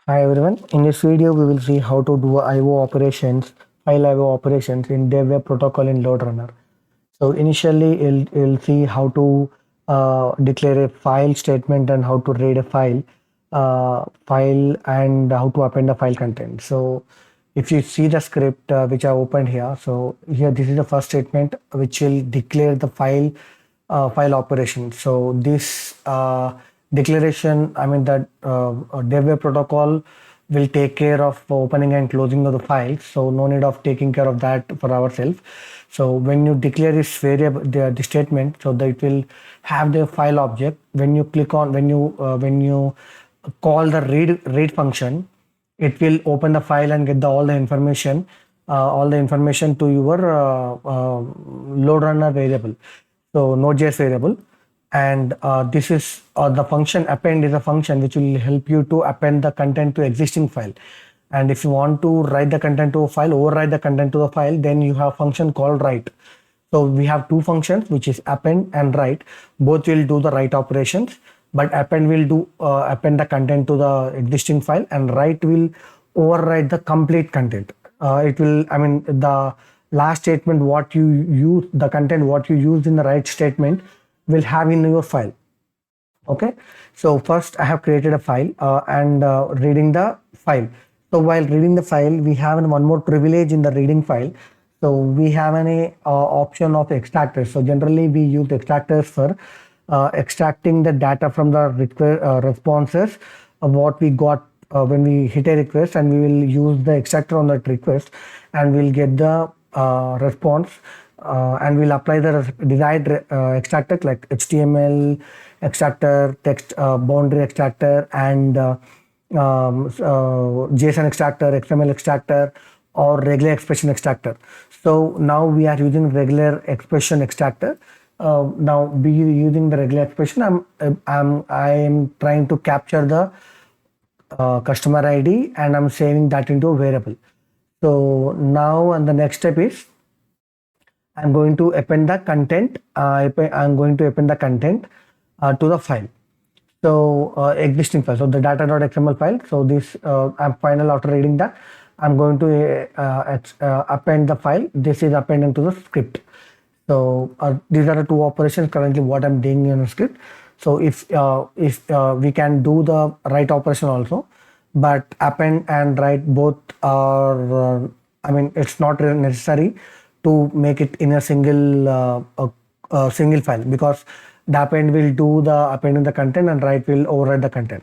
Hi everyone. In this video, we will see how to do I/O operations, file I/O operations in DevWeb protocol in LoadRunner. So initially, you'll see how to declare a file statement and how to read a file and how to append the file content. So if you see the script which I opened here, so here this is the first statement which will declare the file operation. So this declaration, I mean that DevWeb protocol will take care of opening and closing of the files. So no need of taking care of that for ourselves. So when you declare this variable, the statement, so that it will have the file object. When you click on, when you call the read function, it will open the file and get all the information to your LoadRunner variable, so Node.js variable. And this is the function append is a function which will help you to append the content to existing file. And if you want to write the content to a file, overwrite the content to the file, then you have function called write. So we have two functions, which is append and write. Both will do the write operations, but append will do append the content to the existing file, and write will overwrite the complete content. It will, I mean, the last statement what you use, the content what you use in the write statement will have in your file. Okay, so first I have created a file and reading the file. So while reading the file, we have one more privilege in the reading file. So we have an option of extractors. So generally we use extractors for extracting the data from the responses of what we got when we hit a request, and we will use the extractor on that request, and we'll get the response, and we'll apply the desired extractor like HTML extractor, text boundary extractor, and JSON extractor, XML extractor, or regular expression extractor. So now we are using regular expression extractor. Now be using the regular expression, I am trying to capture the customer ID, and I'm saving that into a variable. So now, and the next step is I'm going to append the content. I'm going to append the content to the file. So existing file, so the data.xml file. So this I'm final after reading that, I'm going to append the file. This is appending to the script. So these are the two operations currently what I'm doing in the script. So if we can do the write operation also, but append and write both are I mean, it's not really necessary to make it in a single file, because the append will do the appending the content and write will override the content.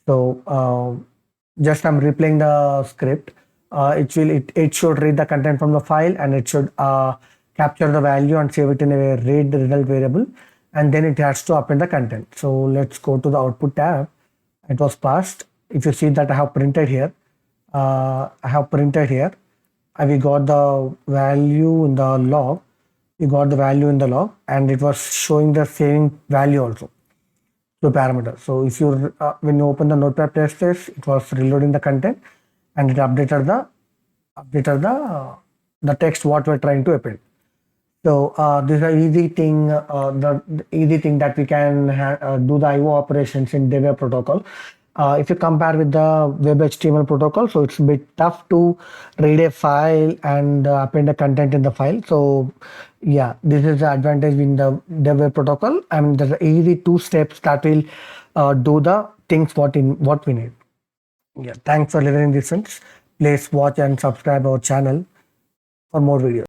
So just I'm replaying the script. It should read the content from the file, and it should capture the value and save it in a read result variable, and then it has to append the content. So let's go to the output tab. It was passed. If you see that I have printed here, we got the value in the log. We got the value in the log, and it was showing the saving value also to parameter. So if you when you open the Notepad++, it was reloading the content, and it updated the text what we're trying to append. So this is an easy thing, the easy thing that we can do the I/O operations in DevWeb protocol. If you compare with the Web HTML protocol, so it's a bit tough to read a file and append the content in the file. So yeah, this is the advantage in the DevWeb protocol. I mean, there's easy 2 steps that will do the things what we need. Yeah, thanks for listening this. Please watch and subscribe our channel for more videos.